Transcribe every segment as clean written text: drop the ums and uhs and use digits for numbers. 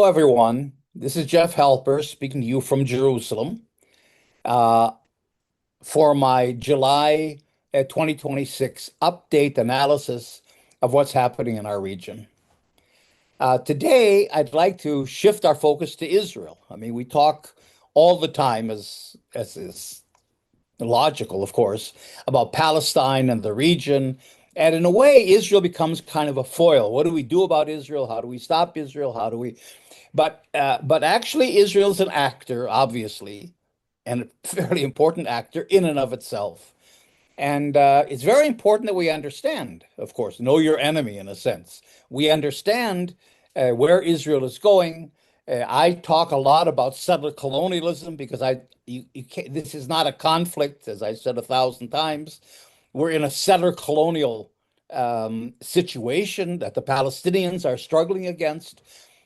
Hello, everyone. This is Jeff Halper speaking to you from Jerusalem uh, for my July 2026 update analysis of what's happening in our region. Today, I'd like to shift our focus to Israel. I mean, we talk all the time, as is logical, of course, about Palestine and the region. And in a way, Israel becomes kind of a foil. What do we do about Israel? How do we stop Israel? How do we but actually, Israel's an actor, obviously, and a fairly important actor in and of itself. And it's very important that we understand, of course, know your enemy in a sense. We understand where Israel is going. I talk a lot about settler colonialism because you can't, this is not a conflict, as I said 1,000 times. We're in a settler colonial situation that the Palestinians are struggling against.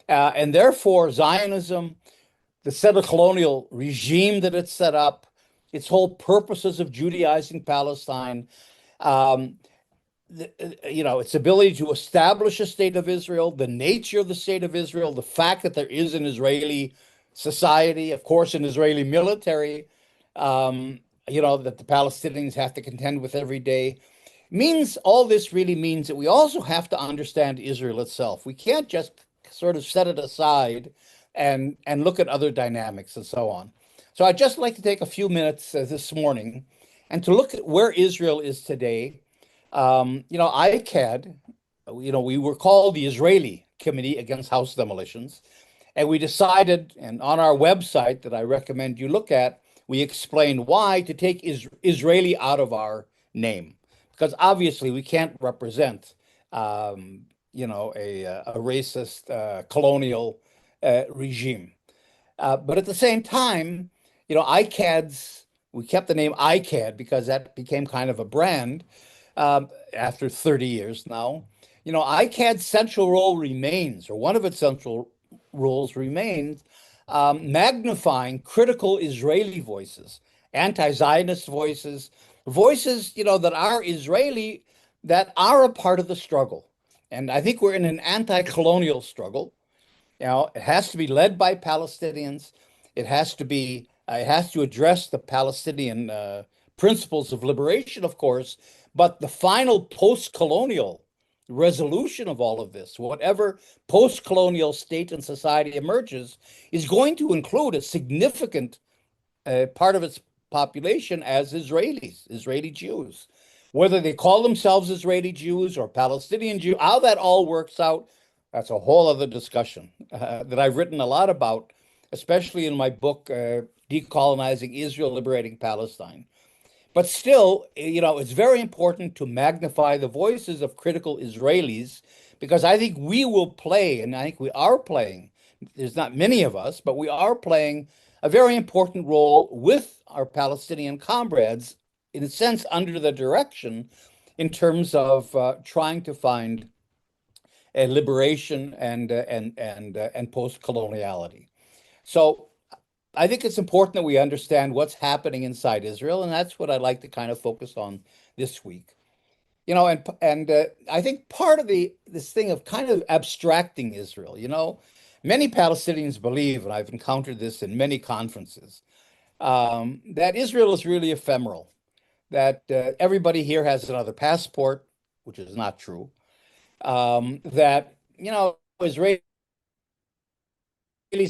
And therefore, Zionism, the settler colonial regime that it set up, its whole purposes of Judaizing Palestine, um, its ability to establish a state of Israel, the nature of the state of Israel, the fact that there is an Israeli society, of course, an Israeli military, that the Palestinians have to contend with every day, means all this really means that we also have to understand Israel itself. We can't just sort of set it aside and look at other dynamics and so on. So I'd just like to take a few minutes this morning and to look at where Israel is today. ICAD, we were called the Israeli Committee Against House Demolitions, and we decided, and on our website that I recommend you look at, we explain why to take Israeli out of our name, because obviously we can't represent a racist colonial regime. But at the same time, ICAD's, we kept the name ICAD because that became kind of a brand after 30 years now. ICAD's central role remains, or one of its central roles remains, magnifying critical Israeli voices, anti-Zionist voices, voices, that are Israeli, that are a part of the struggle. And I think we're in an anti-colonial struggle. It has to be led by Palestinians. It has to address the Palestinian principles of liberation, of course, but the final post-colonial resolution of all of this, whatever post-colonial state and society emerges, is going to include a significant part of its population as Israelis, Israeli Jews. Whether they call themselves Israeli Jews or Palestinian Jews, how that all works out, that's a whole other discussion that I've written a lot about, especially in my book, Decolonizing Israel, Liberating Palestine. But still, it's very important to magnify the voices of critical Israelis because I think we will play, and I think we are playing, there's not many of us, but we are playing a very important role with our Palestinian comrades, in a sense, under the direction in terms of trying to find a liberation and post-coloniality. So I think it's important that we understand what's happening inside Israel, and that's what I'd like to kind of focus on this week. And I think part of this thing of kind of abstracting Israel, many Palestinians believe, and I've encountered this in many conferences, that Israel is really ephemeral, that everybody here has another passport, which is not true, that, Israelis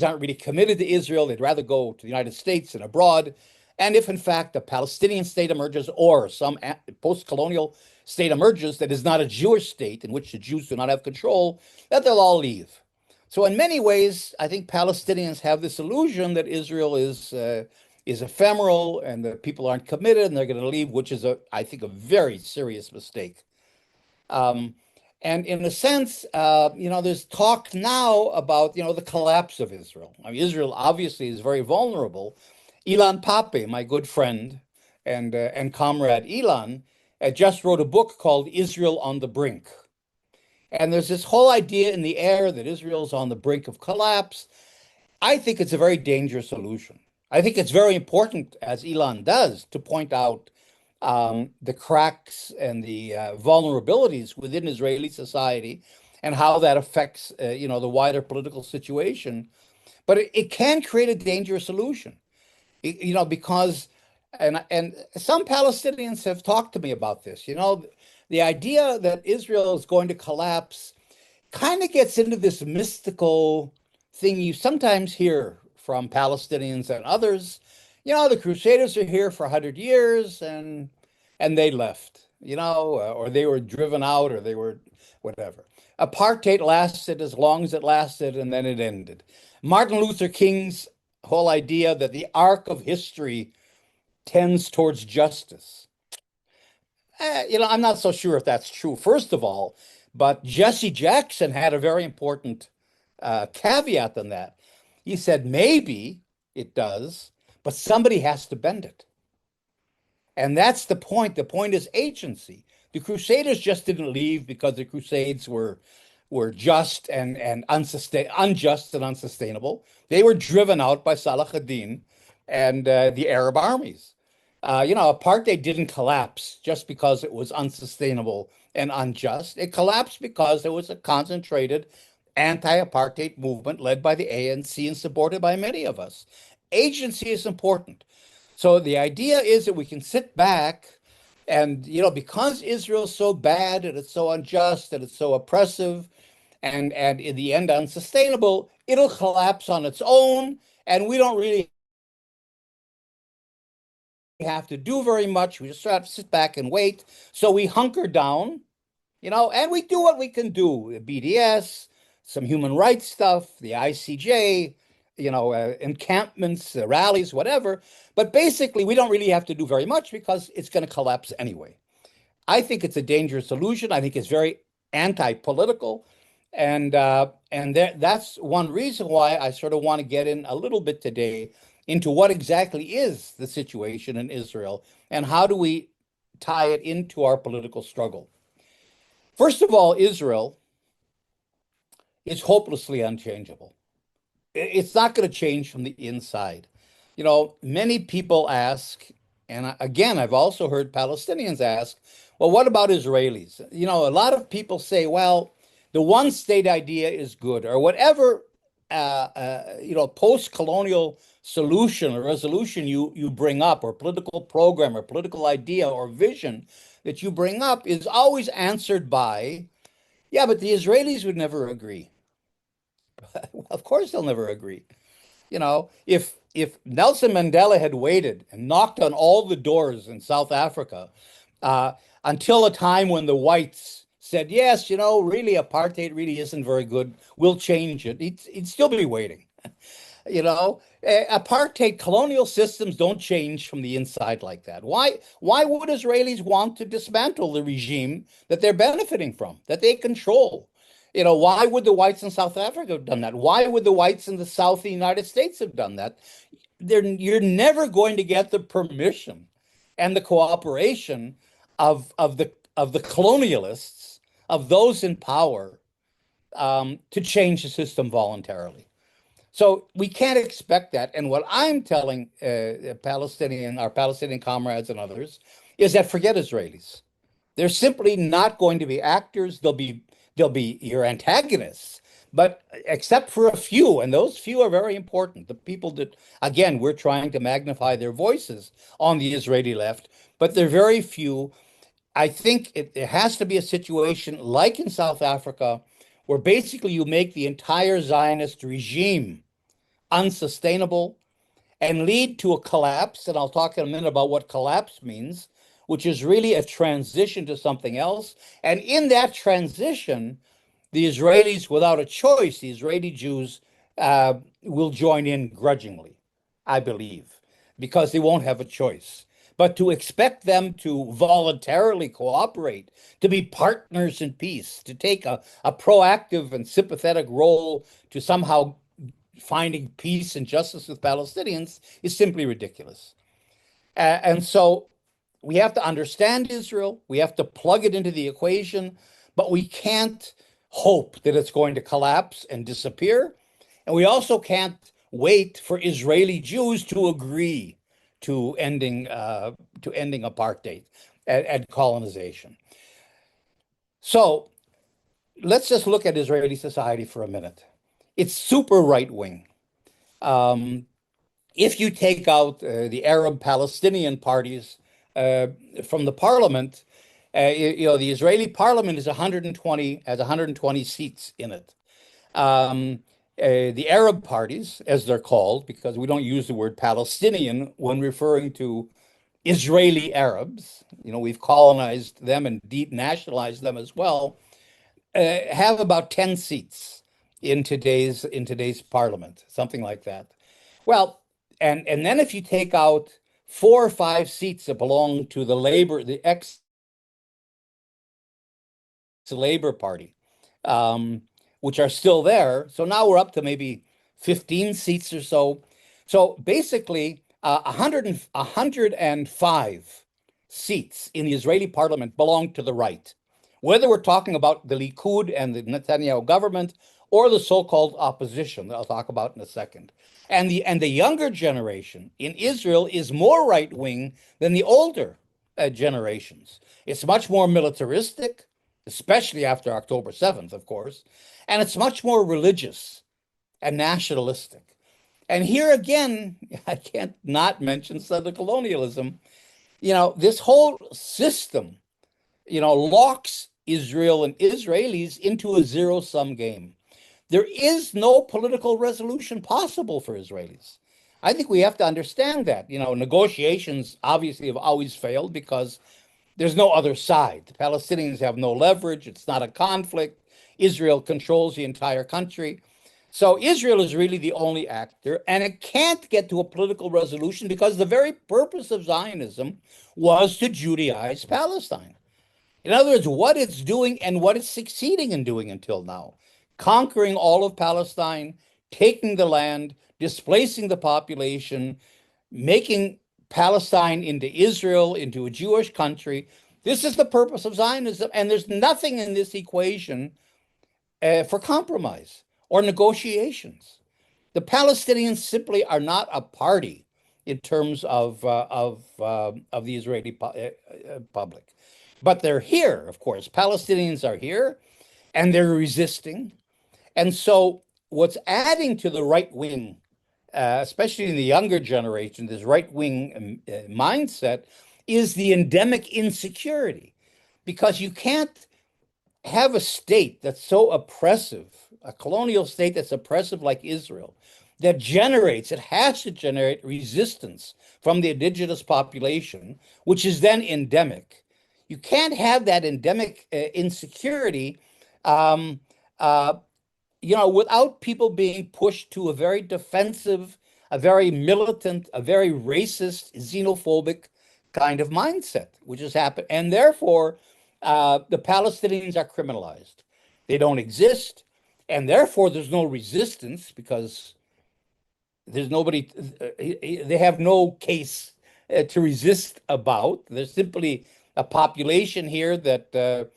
aren't really committed to Israel. They'd rather go to the United States and abroad. And if, in fact, a Palestinian state emerges or some post-colonial state emerges that is not a Jewish state in which the Jews do not have control, that they'll all leave. So in many ways, I think Palestinians have this illusion that Israel is ephemeral and that people aren't committed and they're going to leave, which is, I think, a very serious mistake. And in a sense, there's talk now about, the collapse of Israel. I mean, Israel obviously is very vulnerable. Ilan Pappé, my good friend and comrade Ilan, just wrote a book called Israel on the Brink. And there's this whole idea in the air that Israel's on the brink of collapse. I think it's a very dangerous illusion. I think it's very important, as Ilan does, to point out the cracks and the vulnerabilities within Israeli society and how that affects, the wider political situation. But it can create a dangerous illusion, because, and some Palestinians have talked to me about this. The idea that Israel is going to collapse kind of gets into this mystical thing you sometimes hear from Palestinians and others. The Crusaders are here for 100 years and they left, or they were driven out, or they were whatever. Apartheid lasted as long as it lasted, and then it ended. Martin Luther King's whole idea that the arc of history tends towards justice. I'm not so sure if that's true, first of all, but Jesse Jackson had a very important caveat on that. He said, maybe it does, but somebody has to bend it. And that's the point. The point is agency. The Crusaders just didn't leave because the Crusades were just and unjust and unsustainable. They were driven out by Salah ad-Din and the Arab armies. Apartheid didn't collapse just because it was unsustainable and unjust. It collapsed because there was a concentrated anti-apartheid movement led by the ANC and supported by many of us. Agency is important. So the idea is that we can sit back and, because Israel is so bad and it's so unjust and it's so oppressive and in the end unsustainable, it'll collapse on its own, and we don't really have to do very much. We just have to sit back and wait. So we hunker down, and we do what we can do. BDS, some human rights stuff, the ICJ, encampments, rallies, whatever. But basically, we don't really have to do very much because it's going to collapse anyway. I think it's a dangerous illusion. I think it's very anti-political. And that's one reason why I sort of want to get in a little bit today into what exactly is the situation in Israel and how do we tie it into our political struggle. First of all, Israel is hopelessly unchangeable. It's not going to change from the inside. Many people ask, and again, I've also heard Palestinians ask, well, what about Israelis? A lot of people say, well, the one state idea is good, or whatever, post-colonial solution or resolution you bring up, or political program or political idea or vision that you bring up is always answered by, yeah, but the Israelis would never agree. Well, of course they'll never agree. If Nelson Mandela had waited and knocked on all the doors in South Africa until a time when the whites said, yes, really apartheid really isn't very good, we'll change it, he'd still be waiting. Apartheid colonial systems don't change from the inside like that. Why would Israelis want to dismantle the regime that they're benefiting from, that they control? Why would the whites in South Africa have done that? Why would the whites in the South of the United States have done that? You're never going to get the permission and the cooperation of the colonialists, of those in power, to change the system voluntarily. So we can't expect that. And what I'm telling our Palestinian comrades and others is that forget Israelis. They're simply not going to be actors. They'll be your antagonists, but except for a few, and those few are very important. The people that, again, we're trying to magnify their voices on the Israeli left, but they're very few. I think it has to be a situation like in South Africa, where basically you make the entire Zionist regime unsustainable and lead to a collapse. And I'll talk in a minute about what collapse means, which is really a transition to something else. And in that transition, the Israelis, without a choice, the Israeli Jews will join in grudgingly, I believe, because they won't have a choice. But to expect them to voluntarily cooperate, to be partners in peace, to take a proactive and sympathetic role to somehow finding peace and justice with Palestinians is simply ridiculous. And so we have to understand Israel. We have to plug it into the equation, but we can't hope that it's going to collapse and disappear. And we also can't wait for Israeli Jews to agree to ending apartheid and colonization. So let's just look at Israeli society for a minute. It's super right wing. Um, if you take out the Arab Palestinian parties uh, from the parliament, the Israeli parliament is 120 has 120 seats in it. Um, the Arab parties, as they're called, because we don't use the word Palestinian when referring to Israeli Arabs, we've colonized them and denationalized them as well, have about 10 seats in today's parliament, something like that. Well, and then if you take out 4 or 5 seats that belong to the ex-Labor Party, um, which are still there, so now we're up to maybe 15 seats or so. So basically, 105 seats in the Israeli parliament belong to the right. Whether we're talking about the Likud and the Netanyahu government or the so-called opposition that I'll talk about in a second. And the younger generation in Israel is more right-wing than the older generations. It's much more militaristic, especially after October 7th, of course, and it's much more religious and nationalistic. And here again, I can't not mention Southern colonialism. This whole system, locks Israel and Israelis into a zero-sum game. There is no political resolution possible for Israelis. I think we have to understand that. Negotiations obviously have always failed because there's no other side. The Palestinians have no leverage. It's not a conflict. Israel controls the entire country. So Israel is really the only actor, and it can't get to a political resolution because the very purpose of Zionism was to Judaize Palestine. In other words, what it's doing and what it's succeeding in doing until now, conquering all of Palestine, taking the land, displacing the population, making Palestine into Israel, into a Jewish country. This is the purpose of Zionism, and there's nothing in this equation for compromise or negotiations. The Palestinians simply are not a party in terms of the Israeli public, but they're here. Of course, Palestinians are here, and they're resisting. And so, what's adding to the right wing, especially in the younger generation, this right wing mindset, is the endemic insecurity, because you can't have a state that's so oppressive, a colonial state that's oppressive like Israel, it has to generate resistance from the indigenous population, which is then endemic. You can't have that endemic insecurity, um, uh, without people being pushed to a very defensive, a very militant, a very racist, xenophobic kind of mindset, which has happened. And therefore, the Palestinians are criminalized. They don't exist. And therefore, there's no resistance because there's nobody, they have no case to resist about. There's simply a population here that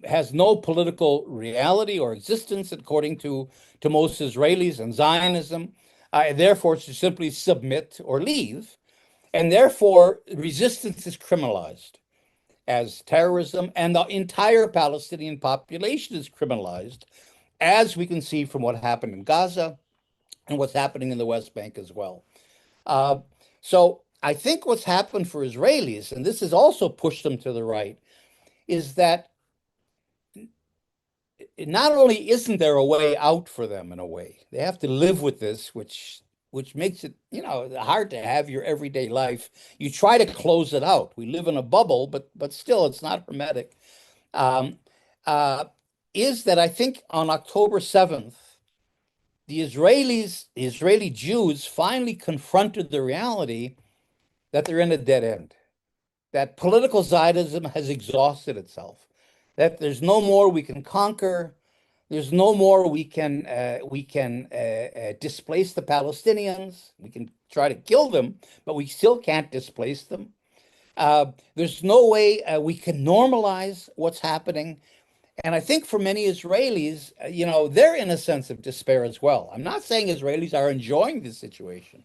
has no political reality or existence according to most Israelis and Zionism. Therefore, to simply submit or leave. And therefore, resistance is criminalized as terrorism, and the entire Palestinian population is criminalized, as we can see from what happened in Gaza and what's happening in the West Bank as well. Uh, so I think what's happened for Israelis, and this has also pushed them to the right, is that not only isn't there a way out for them in a way, they have to live with this, which makes it, hard to have your everyday life. You try to close it out. We live in a bubble, but still, it's not hermetic. Um, uh, is that I think on October 7th, the Israeli Jews finally confronted the reality that they're in a dead end, that political Zionism has exhausted itself, that there's no more we can conquer, there's no more we can displace the Palestinians. We can try to kill them, but we still can't displace them. There's no way we can normalize what's happening. And I think for many Israelis, they're in a sense of despair as well. I'm not saying Israelis are enjoying this situation,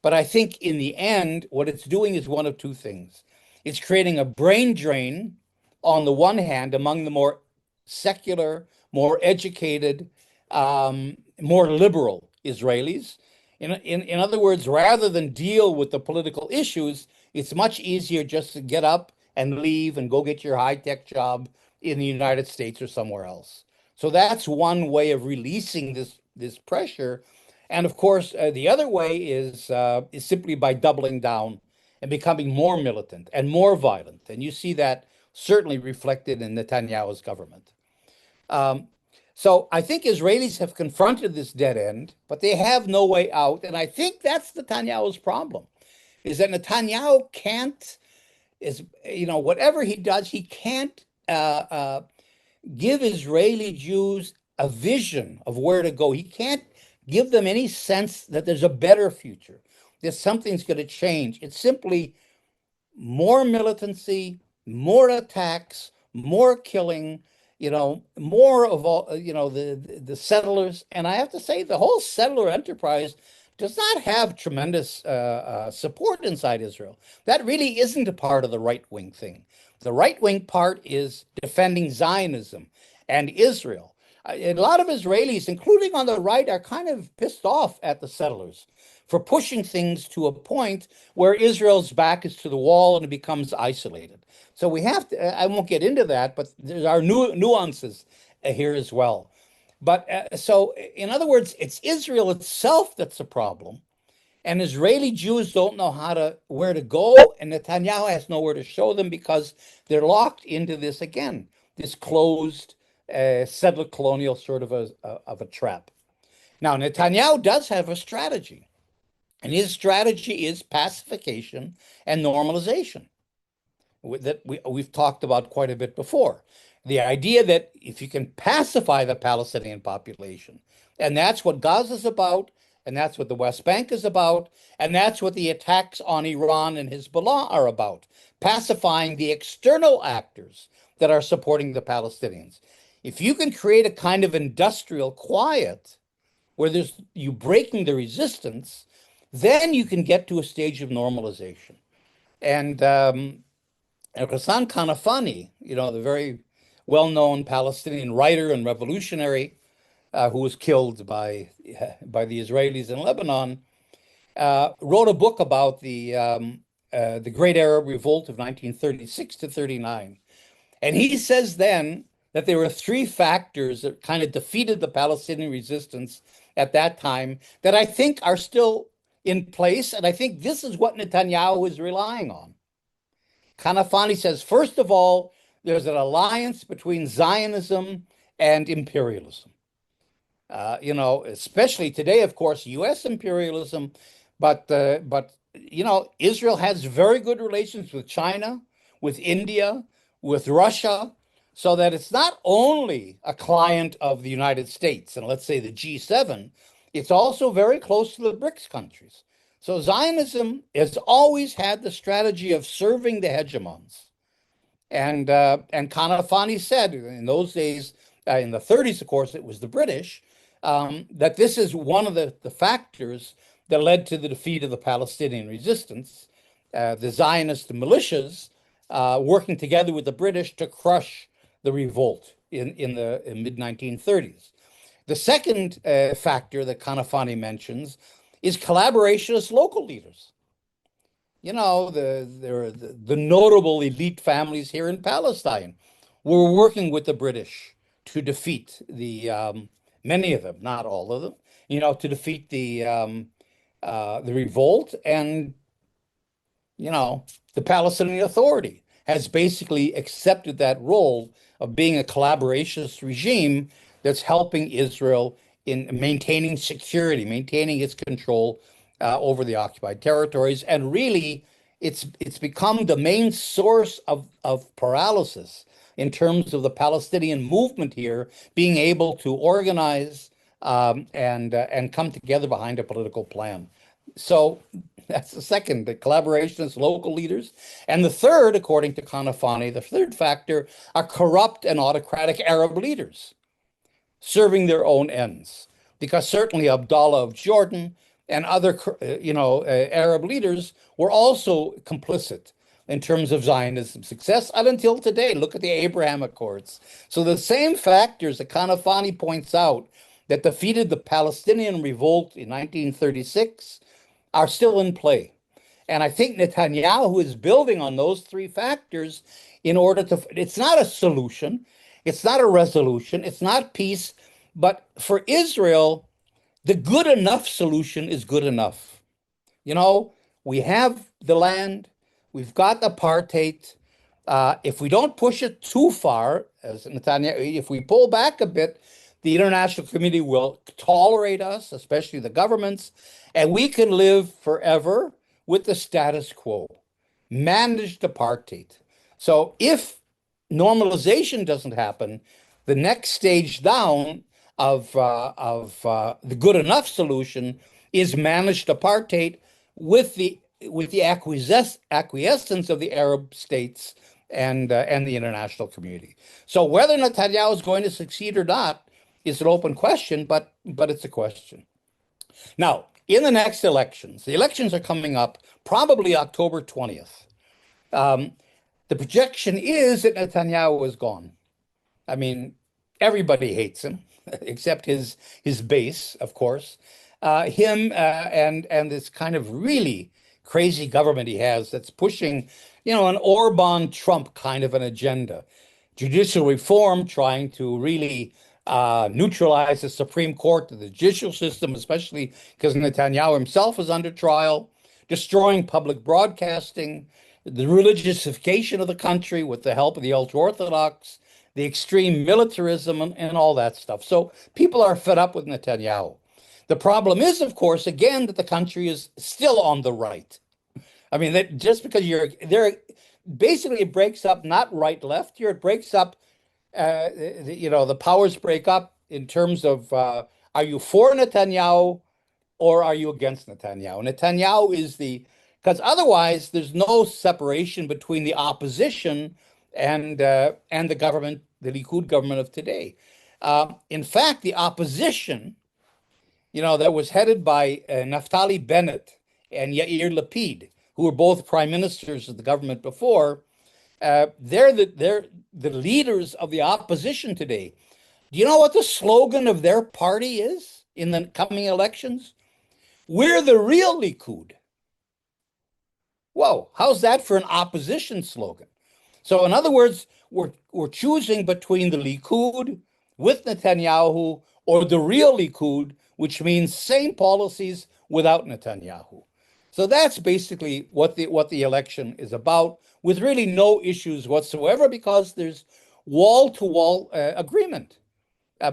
but I think in the end, what it's doing is one of two things. It's creating a brain drain on the one hand among the more secular, more educated, more liberal Israelis. In other words, rather than deal with the political issues, it's much easier just to get up and leave and go get your high-tech job in the United States or somewhere else. So that's one way of releasing this pressure. And of course, the other way is simply by doubling down and becoming more militant and more violent. And you see that certainly reflected in Netanyahu's government. Um, so I think Israelis have confronted this dead end, but they have no way out. And I think that's Netanyahu's problem, is that Netanyahu can't, whatever he does, he can't give Israeli Jews a vision of where to go. He can't give them any sense that there's a better future, that something's going to change. It's simply more militancy, more attacks, more killing, more of all, the settlers. And I have to say, the whole settler enterprise does not have tremendous support inside Israel. That really isn't a part of the right-wing thing. The right-wing part is defending Zionism and Israel. A lot of Israelis, including on the right, are kind of pissed off at the settlers for pushing things to a point where Israel's back is to the wall and it becomes isolated. So we have to, I won't get into that, but there are nuances here as well. But so, in other words, it's Israel itself that's the problem. And Israeli Jews don't know where to go, and Netanyahu has nowhere to show them because they're locked into this again, this closed settler colonial sort of a trap. Now, Netanyahu does have a strategy. And his strategy is pacification and normalization that we've talked about quite a bit before. The idea that if you can pacify the Palestinian population, and that's what Gaza's about, and that's what the West Bank is about, and that's what the attacks on Iran and Hezbollah are about, pacifying the external actors that are supporting the Palestinians. If you can create a kind of industrial quiet where you breaking the resistance, then you can get to a stage of normalization. And Ghassan Kanafani, the very well-known Palestinian writer and revolutionary who was killed by the Israelis in Lebanon, wrote a book about the Great Arab Revolt of 1936 to 39. And he says then that there were three factors that kind of defeated the Palestinian resistance at that time that I think are still in place. And I think this is what Netanyahu is relying on. Kanafani says, first of all, there's an alliance between Zionism and imperialism. Especially today, of course, U.S. imperialism, but Israel has very good relations with China, with India, with Russia, so that it's not only a client of the United States and let's say the G7, it's also very close to the BRICS countries. So Zionism has always had the strategy of serving the hegemons. And Kanafani said in those days, in the 30s, of course, it was the British, that this is one of the factors that led to the defeat of the Palestinian resistance, the Zionist militias working together with the British to crush the revolt in the mid-1930s. The second factor that Kanafani mentions is collaborationist local leaders. The notable elite families here in Palestine were working with the British to defeat many of them, not all of them, to defeat the revolt. And, the Palestinian Authority has basically accepted that role of being a collaborationist regime that's helping Israel in maintaining security, maintaining its control over the occupied territories. And really, it's become the main source of paralysis in terms of the Palestinian movement here being able to organize and come together behind a political plan. So that's the second, the collaborationist local leaders. And the third, according to Kanafani, the third factor are corrupt and autocratic Arab leaders serving their own ends. Because certainly Abdullah of Jordan and other, Arab leaders were also complicit in terms of Zionism success and until today. Look at the Abraham Accords. So the same factors that Kanafani points out that defeated the Palestinian revolt in 1936 are still in play. And I think Netanyahu is building on those three factors in order to, it's not a solution, it's not a resolution, it's not peace, but for Israel, the good enough solution is good enough. You know, we have the land, we've got apartheid. If we don't push it too far, as Netanyahu, if we pull back a bit, the international community will tolerate us, especially the governments, and we can live forever with the status quo, managed apartheid. So if normalization doesn't happen, the next stage down of the good enough solution is managed apartheid with the acquiescence of the Arab states and the international community. So whether Netanyahu is going to succeed or not is an open question, but it's a question. Now, in the next elections, the elections are coming up probably October 20th. The projection is that Netanyahu is gone. I mean, everybody hates him, except his base, of course. Him and this kind of really crazy government he has that's pushing, an Orban-Trump kind of an agenda. Judicial reform, trying to really neutralize the Supreme Court, the judicial system, especially because Netanyahu himself is under trial, destroying public broadcasting, the religiousification of the country with the help of the ultra-Orthodox, the extreme militarism, and all that stuff. So people are fed up with Netanyahu. The problem is, of course, again, that the country is still on the right. I mean, that just because you're there, basically it breaks up not right left here. It breaks up. The powers break up in terms of are you for Netanyahu or are you against Netanyahu? Netanyahu is because otherwise there's no separation between the opposition and the government, the Likud government of today. In fact, the opposition, that was headed by Naftali Bennett and Yair Lapid, who were both prime ministers of the government before, they're the leaders of the opposition today. Do you know what the slogan of their party is in the coming elections? We're the real Likud. Whoa, how's that for an opposition slogan? So in other words, we're choosing between the Likud with Netanyahu or the real Likud, which means same policies without Netanyahu. So that's basically what the election is about, with really no issues whatsoever, because there's wall-to-wall agreement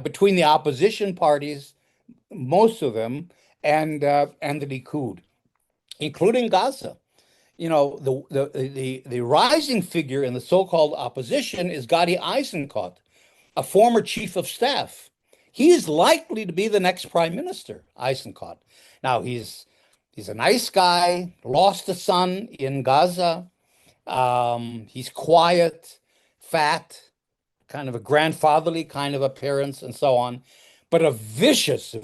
between the opposition parties, most of them, and the Likud, including Gaza. The rising figure in the so-called opposition is Gadi Eisenkot, a former chief of staff. He's likely to be the next prime minister, Eisenkot. Now, he's a nice guy, lost a son in Gaza. He's quiet, fat, kind of a grandfatherly kind of appearance and so on, but a vicious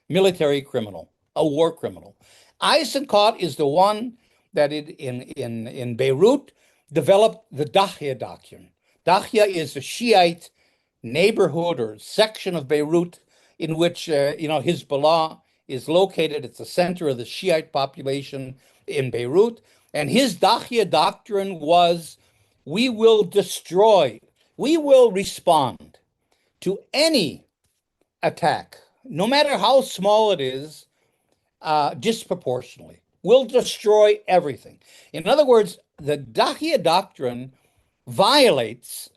military criminal, a war criminal. Eisenkot is the one that in Beirut developed the Dahya doctrine. Dahya is a Shiite neighborhood or section of Beirut in which Hezbollah is located. It's the center of the Shiite population in Beirut. And his Dahya doctrine was, we will destroy, we will respond to any attack, no matter how small it is, disproportionately. We'll destroy everything. In other words, the Dahya doctrine violates,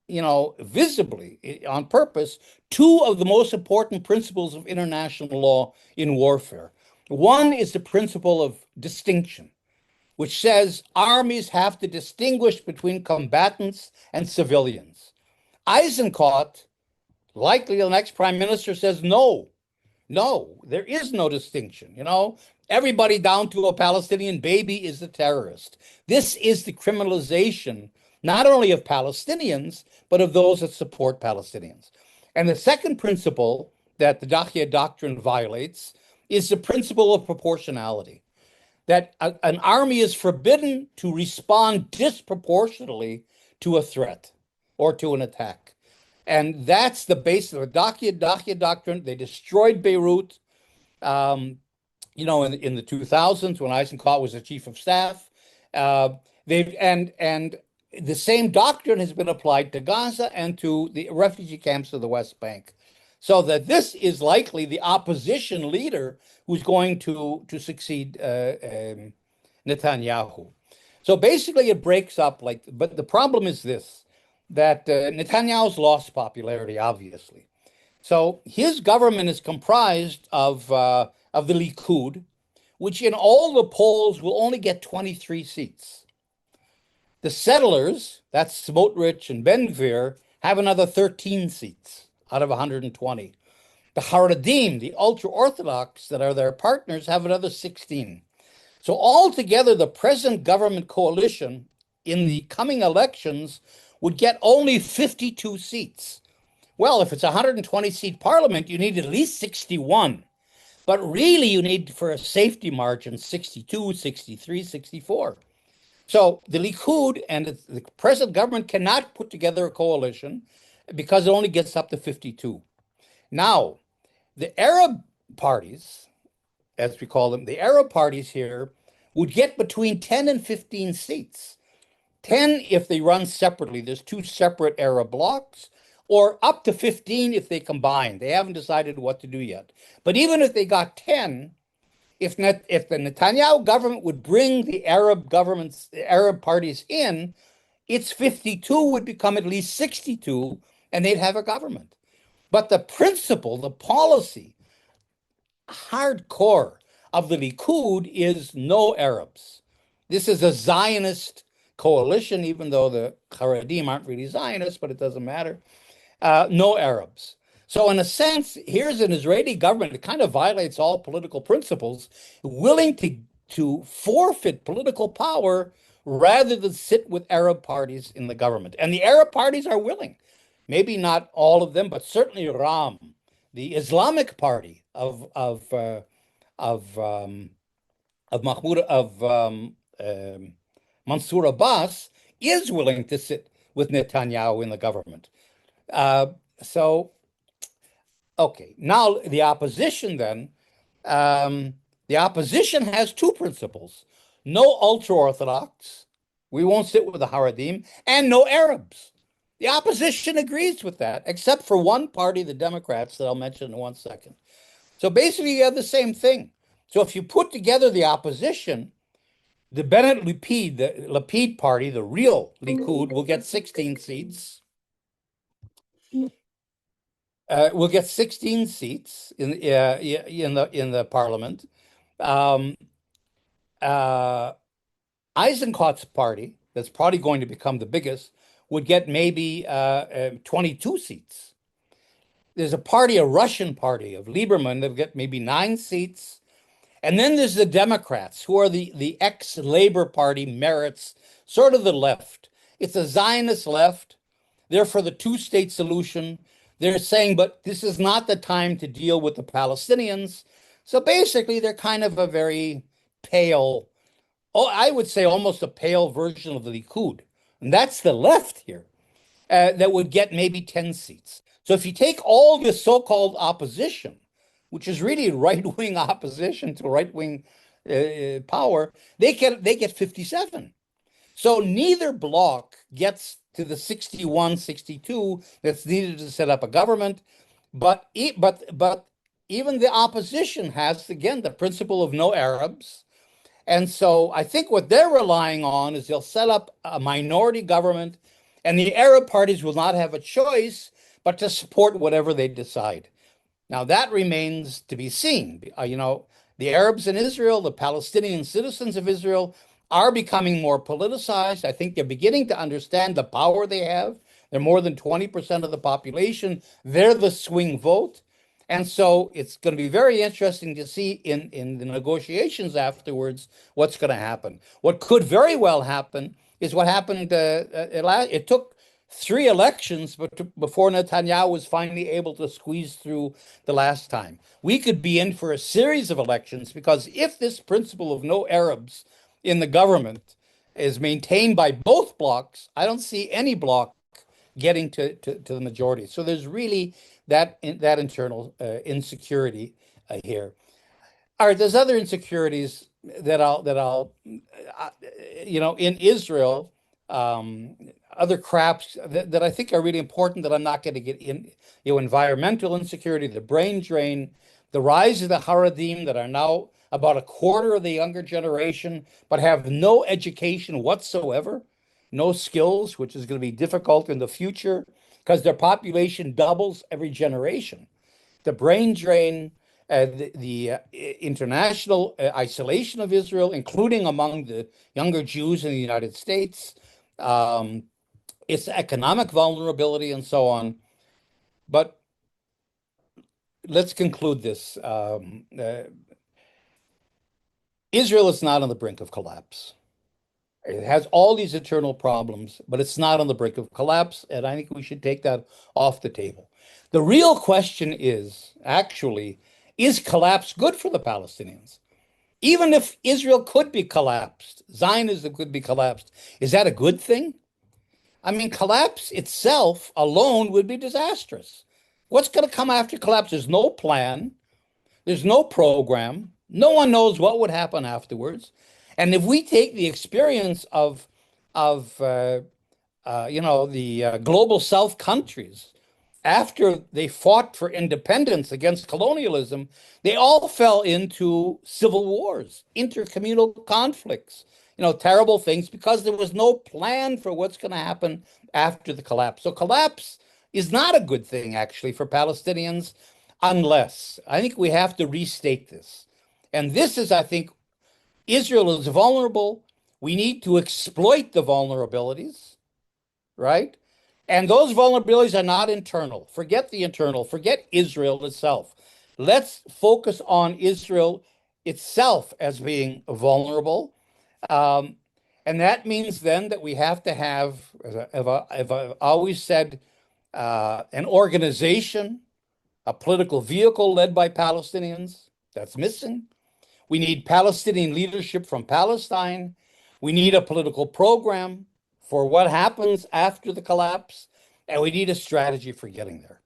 visibly, on purpose, two of the most important principles of international law in warfare. One is the principle of distinction, which says armies have to distinguish between combatants and civilians. Eisenkot, likely the next prime minister, says no, there is no distinction. Everybody down to a Palestinian baby is a terrorist. This is the criminalization not only of Palestinians, but of those that support Palestinians. And the second principle that the Dahya doctrine violates is the principle of proportionality. that an army is forbidden to respond disproportionately to a threat or to an attack. And that's the base of the Dakhia Doctrine. They destroyed Beirut, um, in the 2000s when Eisenkot was the chief of staff. Uh, and the same doctrine has been applied to Gaza and to the refugee camps of the West Bank. So that this is likely the opposition leader who's going to succeed Netanyahu. So basically, it breaks up but the problem is this, that Netanyahu's lost popularity, obviously. So his government is comprised of the Likud, which in all the polls will only get 23 seats. The settlers, that's Smotrich and Ben-Gvir, have another 13 seats out of 120. The Haredim, the ultra-Orthodox that are their partners, have another 16. So altogether, the present government coalition in the coming elections would get only 52 seats. Well, if it's a 120-seat parliament, you need at least 61. But really, you need, for a safety margin, 62, 63, 64. So the Likud and the present government cannot put together a coalition because it only gets up to 52. Now, the Arab parties, as we call them, the Arab parties here would get between 10 and 15 seats. 10 if they run separately. There's two separate Arab blocs, or up to 15 if they combine. They haven't decided what to do yet. But even if they got 10, if the Netanyahu government would bring the Arab parties in, its 52 would become at least 62, and they'd have a government. But the principle, the policy, hardcore of the Likud is no Arabs. This is a Zionist coalition, even though the Haredim aren't really Zionists, but it doesn't matter. No Arabs. So in a sense, here's an Israeli government that kind of violates all political principles, willing to forfeit political power rather than sit with Arab parties in the government. And the Arab parties are willing. Maybe not all of them, but certainly Ram, the Islamic party of Mansour Abbas, is willing to sit with Netanyahu in the government. So, okay, now the opposition then, the opposition has two principles: no ultra-Orthodox, we won't sit with the Haredim, and no Arabs. The opposition agrees with that, except for one party, the Democrats, that I'll mention in 1 second. So basically, you have the same thing. So if you put together the opposition, the Lapid party, the real Likud, will get 16 seats. We'll get 16 seats in the parliament. Eisenkot's party, that's probably going to become the biggest, would get maybe 22 seats. There's a Russian party of Lieberman that get maybe 9 seats. And then there's the Democrats, who are the ex-Labor Party Meretz, sort of the left. It's a Zionist left. They're for the two-state solution. They're saying, but this is not the time to deal with the Palestinians. So basically, they're kind of a very pale, I would say almost a pale version of the Likud. And that's the left here, that would get maybe 10 seats. So if you take all the so-called opposition, which is really right-wing opposition to right-wing power, they get 57. So neither bloc gets to the 61, 62 that's needed to set up a government, but even the opposition has, again, the principle of no Arabs. And so I think what they're relying on is they'll set up a minority government, and the Arab parties will not have a choice but to support whatever they decide. Now, that remains to be seen. The Arabs in Israel, the Palestinian citizens of Israel, are becoming more politicized. I think they're beginning to understand the power they have. They're more than 20% of the population. They're the swing vote. And so it's going to be very interesting to see in the negotiations afterwards what's going to happen. What could very well happen is what happened. It took three elections before Netanyahu was finally able to squeeze through the last time. We could be in for a series of elections because if this principle of no Arabs in the government is maintained by both blocs, I don't see any bloc getting to the majority. So there's really that internal insecurity here. All right, there's other insecurities that I'll in Israel, um, other craps that I think are really important that I'm not going to get in, environmental insecurity, the brain drain, the rise of the Haredim that are now about a quarter of the younger generation, but have no education whatsoever, no skills, which is going to be difficult in the future because their population doubles every generation. The brain drain, the international isolation of Israel, including among the younger Jews in the United States, um, its economic vulnerability, and so on. But let's conclude this. Israel is not on the brink of collapse. It has all these internal problems, but it's not on the brink of collapse. And I think we should take that off the table. The real question is actually, is collapse good for the Palestinians? Even if Israel could be collapsed, Zionism could be collapsed, is that a good thing? I mean, collapse itself alone would be disastrous. What's going to come after collapse? There's no plan, there's no program, no one knows what would happen afterwards. And if we take the experience of the global South countries after they fought for independence against colonialism, they all fell into civil wars, intercommunal conflicts, terrible things because there was no plan for what's going to happen after the collapse. So collapse is not a good thing, actually, for Palestinians, unless I think we have to restate this. And this is, I think, Israel is vulnerable. We need to exploit the vulnerabilities, right? And those vulnerabilities are not internal. Forget the internal, forget Israel itself. Let's focus on Israel itself as being vulnerable. Um, and that means then that we have to have, as I've always said, an organization, a political vehicle led by Palestinians. That's missing. We need Palestinian leadership from Palestine. We need a political program for what happens after the collapse, and we need a strategy for getting there.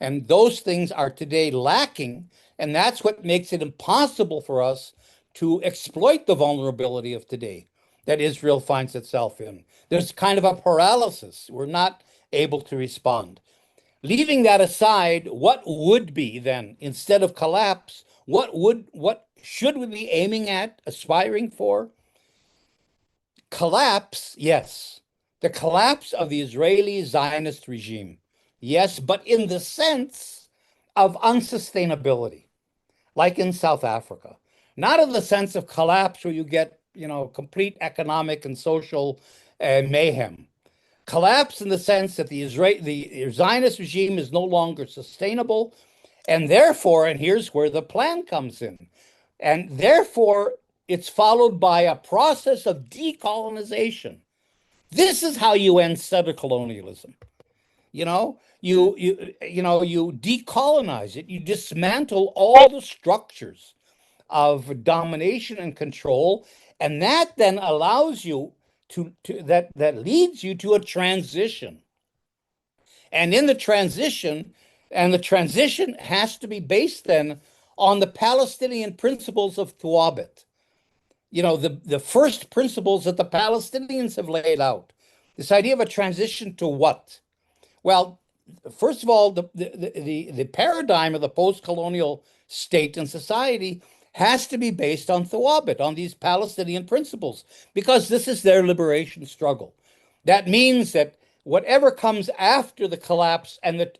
And those things are today lacking, and that's what makes it impossible for us to exploit the vulnerability of today that Israel finds itself in. There's kind of a paralysis. We're not able to respond. Leaving that aside, what would be then, instead of collapse, what should we be aiming at, aspiring for? Collapse, yes. The collapse of the Israeli Zionist regime. Yes, but in the sense of unsustainability, like in South Africa. Not in the sense of collapse where you get, complete economic and social mayhem. Collapse in the sense that the Zionist regime is no longer sustainable, and therefore, and here's where the plan comes in, and therefore it's followed by a process of decolonization. This is how you end settler colonialism. You decolonize it. You dismantle all the structures of domination and control, and that then allows you that leads you to a transition. And in the transition, and the transition has to be based then on the Palestinian principles of Thawabit. The first principles that the Palestinians have laid out. This idea of a transition to what? Well, first of all, the paradigm of the post-colonial state and society has to be based on Thawabit, on these Palestinian principles, because this is their liberation struggle. That means that whatever comes after the collapse and the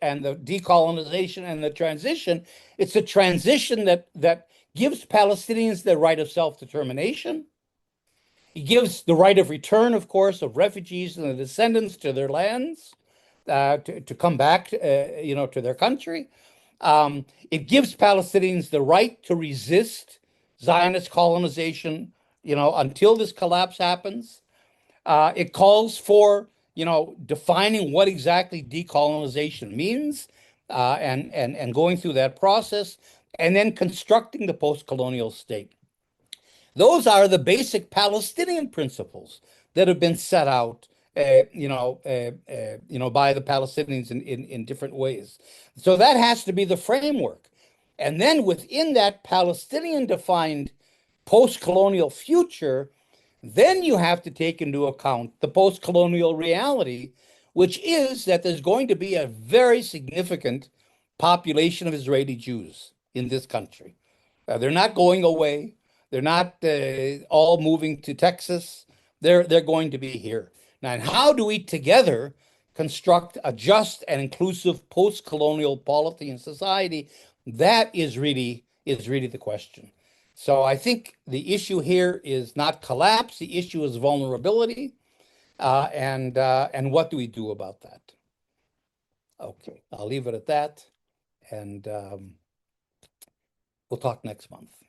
decolonization and the transition, it's a transition that gives Palestinians the right of self-determination. It gives the right of return, of course, of refugees and the descendants to their lands, to come back, to their country. It gives Palestinians the right to resist Zionist colonization, until this collapse happens. It calls for defining what exactly decolonization means, and going through that process, and then constructing the post-colonial state. Those are the basic Palestinian principles that have been set out, by the Palestinians in different ways. So that has to be the framework. And then within that Palestinian defined post-colonial future, then you have to take into account the post-colonial reality, which is that there's going to be a very significant population of Israeli Jews in this country. They're not going away. They're not all moving to Texas. They're going to be here. Now, and how do we together construct a just and inclusive post-colonial polity and society? That is really the question. So I think the issue here is not collapse. The issue is vulnerability, and what do we do about that? Okay, I'll leave it at that, and we'll talk next month.